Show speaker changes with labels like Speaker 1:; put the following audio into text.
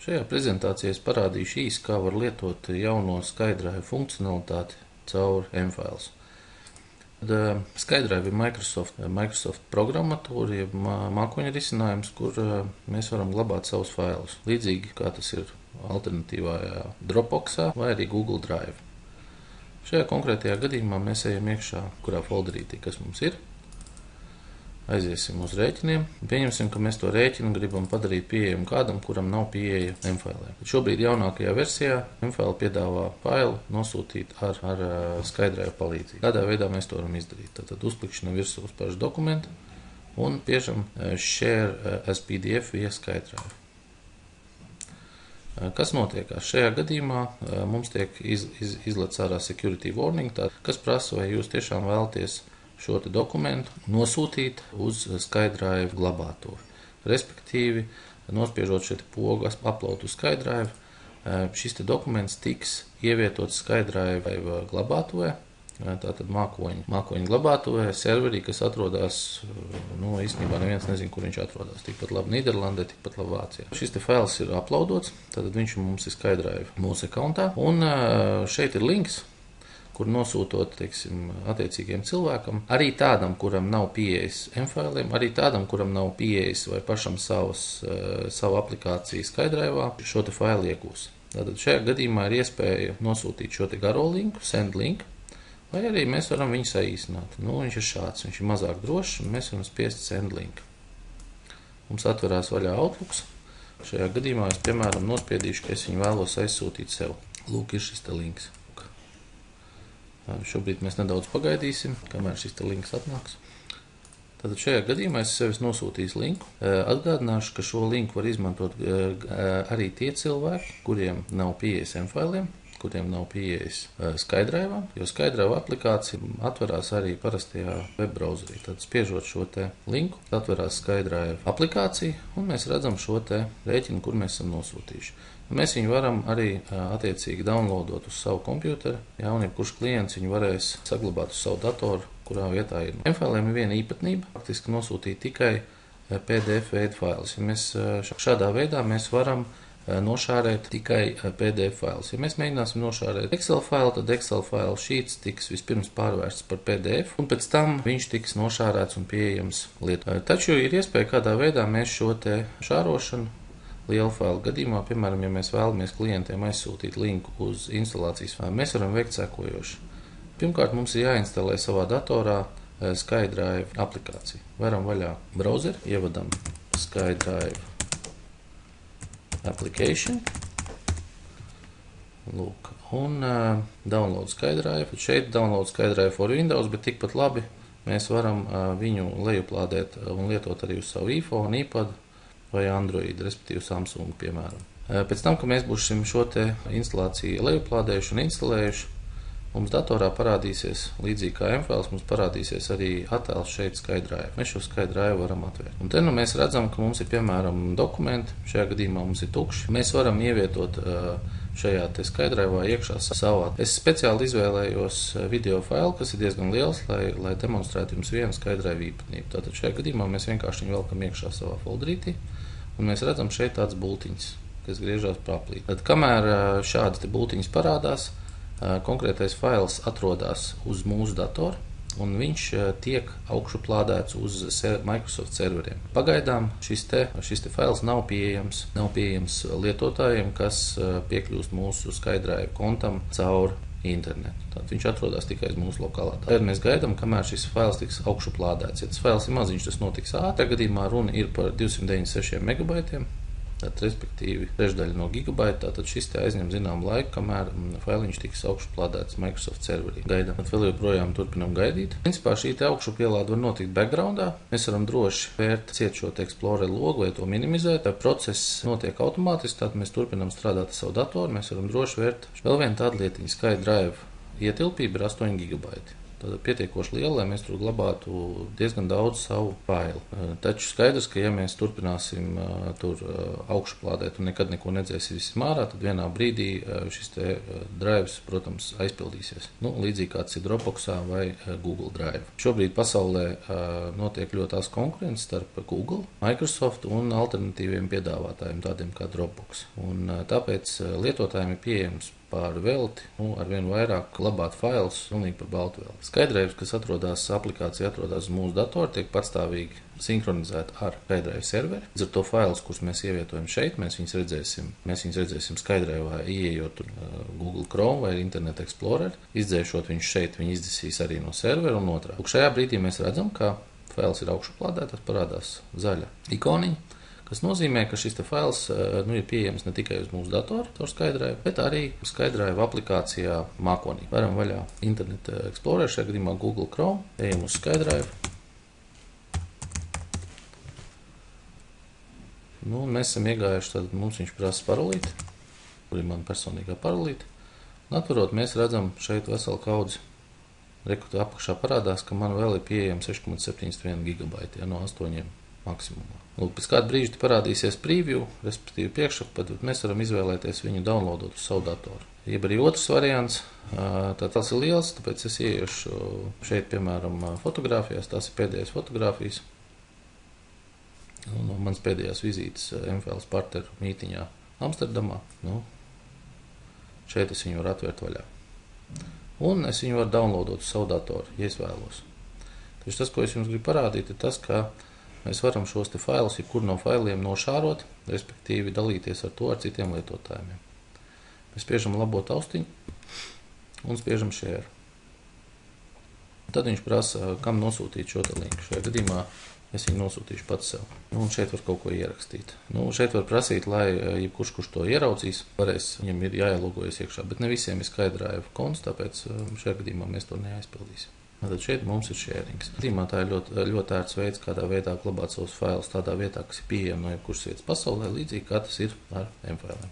Speaker 1: Šajā prezentācijā es parādīšu īsi, kā var lietot jauno SkyDrive funkcionalitāti caur mFiles. SkyDrive ir Microsoft programmatūra, jeb mākoņa risinājums, kur mēs varam glabāt savus failus. Līdzīgi kā tas ir alternatīvajā Dropboxā vai arī Google Drive. Šajā konkrētajā gadījumā mēs ejam iekšā, kurā folderītī, kas mums ir. Aiziesim uz rēķiniem. Pieņemsim, ka mēs to rēķinu gribam padarīt pieejamu kādam, kuram nav pieeja mFile. Šobrīd jaunākajā versijā mFile piedāvā failu nosūtīt ar SkyDrive palīdzību. Kādā veidā mēs to varam izdarīt? Tad uzklikšana virsū uz pašu dokumentu un piežam Share as PDF via SkyDrive. Kas notiekās? Šajā gadījumā mums tiek izlec ārā security warning, kas prasa, vai jūs tiešām vēlaties šo te dokumentu nosūtīt uz SkyDrive glabātuvi. Respektīvi, nospiežot šo te pogu upload uz SkyDrive, šis te dokuments tiks ievietots SkyDrive glabātuvē, tātad mākoņu glabātuvē, serverī, kas atrodas, īstenībā neviens nezin, kur viņš atrodas. Tikpat labi Nīderlandē, tikpat labi Vācijā. Šis te fails ir uploadots, tātad viņš mums ir SkyDrive mūsu accountā, un šeit ir links, kur nosūtot, attiecīgiem cilvēkam, arī tādam, kuram nav pieejas mFiliem, arī tādam, kuram nav pieejas vai pašam savu aplikāciju SkyDrive'ā, šo te failu iegūs. Tātad šajā gadījumā ir iespēja nosūtīt šo te garo linku, send link, vai arī mēs varam viņu saīsināt. Viņš ir šāds, viņš ir mazāk drošs, un mēs varam spiest send link. Mums atverās vaļā Outlooks. Šajā gadījumā es, piemēram, nospiedīšu, ka es viņu vēlos aizsūtīt sev. Lūk, ir šis te links. Šobrīd mēs nedaudz pagaidīsim, kamēr šis te links atnāks. Tātad šajā gadījumā es sev nosūtīju linku. Atgādināšu, ka šo linku var izmantot arī tie cilvēki, kuriem nav pieejas mFiliem, kuriem nav pieejas SkyDrive'am, jo SkyDrive aplikācija atverās arī parastajā webbrowserī. Tad spiežot šo te linku, atverās SkyDrive aplikācija, un mēs redzam šo te rēķinu, kur mēs esam nosūtījuši. Mēs viņu varam arī attiecīgi downloadot uz savu kompjuteri, un jebkurš klients viņu varēs saglabāt uz savu datoru, kurā vietā ir. mFiliem ir viena īpatnība, faktiski nosūtīt tikai PDF veidu failus. Šādā veidā mēs varam nošārēt tikai PDF failus. Ja mēs mēģināsim nošārēt Excel failu, tad Excel failu sheets tiks vispirms pārvērsts par PDF, un pēc tam viņš tiks nošārēts un pieejams lietotājiem. Taču ir iespēja, kādā veidā mēs šo te šārošanu lielu failu gadījumā, piemēram, ja mēs vēlamies klientiem aizsūtīt linku uz instalācijas failu, mēs varam veikt sekojoši. Pirmkārt, mums ir jāinstalē savā datorā SkyDrive aplikācija. Varam vaļā browseri, ievadam SkyDrive application, lūk, un download SkyDrive. Šeit download SkyDrive for Windows, bet tikpat labi mēs varam viņu lejuplādēt un lietot arī uz savu iPhone, iPad vai Android, respektīvi Samsung, piemēram. Pēc tam, ka mēs būsim šo te instalāciju lejuplādējuši un instalējuši, mums datorā parādīsies, līdzīgi kā mFiles, mums parādīsies arī attēls šeit SkyDrive. Mēs šo SkyDrive varam atvērt. Un te mēs redzam, ka mums ir, piemēram, dokumenti, šajā gadījumā mums ir tukši. Mēs varam ievietot šajā te SkyDrive'ā iekšā savā. Es speciāli izvēlējos video failu, kas ir diezgan liels, lai demonstrētu jums vienu SkyDrive īpatnību. Tātad šajā gadījumā mēs vienkārši viņu velkam iekšā savā folderītī, un mēs redzam šeit tāds bultiņas, kas griežās pa aplī. Tad, kamēr šādas te bultiņas parādās, konkrētais fails atrodas uz mūsu datoru, un viņš tiek augšuplādēts uz Microsoft serveriem. Pagaidām šis te fails nav pieejams lietotājiem, kas piekļūst mūsu SkyDrive kontam caur internetu. Tātad viņš atrodas tikai uz mūsu lokālā datorā. Tad mēs gaidām, kamēr šis fails tiks augšuplādēts. Ja tas fails ir maziņš, tas notiks ātri. Gadījumā runa ir par 296 megabaitiem. Tātad, respektīvi, trešdaļa no gigabaita, tātad šis te aizņem zināmu laiku, kamēr failiņš tiks augšuplādēts Microsoft serverī. Gaidām, tad vēl joprojām turpinam gaidīt. Principā šī te augšupielāde var notikt backgroundā. Mēs varam droši vērt ciet šo te Explorer logu vai to minimizēt. Process notiek automātiski, tātad mēs turpinam strādāt ar savu datoru. Mēs varam droši vērt vēl vienu tādu lietiņu. SkyDrive ietilpība ir 8 gigabaiti. pietiekoši liela, lai mēs tur glabātu diezgan daudz savu failu. Taču skaidrs, ka ja mēs turpināsim tur augšuplādēt un nekad neko nedzēsim ārā, tad vienā brīdī šis te drives, protams, aizpildīsies. Līdzīgi kāds ir Dropboxā vai Google Drive. Šobrīd pasaulē notiek ļoti tās konkurences starp Google, Microsoft un alternatīviem piedāvātājiem, tādiem kā Dropbox. Un tāpēc lietotājiem ir pieejams pār velti, arvien vairāk glabāt failus pilnīgi par baltu velti. SkyDrive, kas aplikācija atrodas uz mūsu datora, tiek patstāvīgi sinhronizēta ar SkyDrive serveri. Līdz ar to failus, kurus mēs ievietojam šeit, mēs viņus redzēsim SkyDrive, ieejot Google Chrome vai Internet Explorer. Izdzēšot viņus šeit, viņi izdesīs arī no servera un otrā. Šajā brīdī mēs redzam, ka fails ir augšuplādēts, parādās zaļa ikoniņa, kas nozīmē, ka šis fails ir pieejams ne tikai uz mūsu datoru, caur SkyDrive, bet arī SkyDrive aplikācijā mākonī. Varam vaļā Internet Explorer, šajā gadījumā Google Chrome, ejam uz SkyDrive. Mēs esam iegājuši, tad mums viņš prasa parolīti, kur ir mana personīgā parolīte. Atverot, mēs redzam šeit veselu kaudzi. Reku apakšā parādās, ka man vēl ir pieejama 6,71 gigabaiti no 8 maksimumā. Pēc kāda brīža parādīsies preview, respektīvi priekšapad, mēs varam izvēlēties viņu downloadot uz savu datoru. Jeb arī otrs variants, tas ir liels, tāpēc es ieiešu šeit, piemēram, fotogrāfijās, tās ir pēdējās fotogrāfijas. No manas pēdējās vizītes MFLs partneru mītiņā Amsterdamā. Šeit es viņu varu atvērt vaļā. Un es viņu varu downloadot uz savu datoru, ja es vēlos. Taču tas, ko es jums gribu parādīt, ir tas, ka mēs varam šos te failus, jebkur no failiem nošārot, respektīvi dalīties ar to ar citiem lietotājiem. Mēs spiežam labo taustiņu un spiežam share. Tad viņš prasa, kam nosūtīt šo te linku. Šajā gadījumā es viņu nosūtīšu pats sev. Un šeit var kaut ko ierakstīt. Šeit var prasīt, lai jebkurš to ieraudzīs, viņam ir jāielogojas iekšā, bet ne visiem ir SkyDrive konts, tāpēc šajā gadījumā mēs to neaizpildīsim. Tad šeit mums ir sharings. Tā ir ļoti ērts veids, kādā veidā glabāt savus failus tādā vietā, kas ir pieejama no jebkuras vietas pasaulē, līdzīgi kā tas ir ar MFL.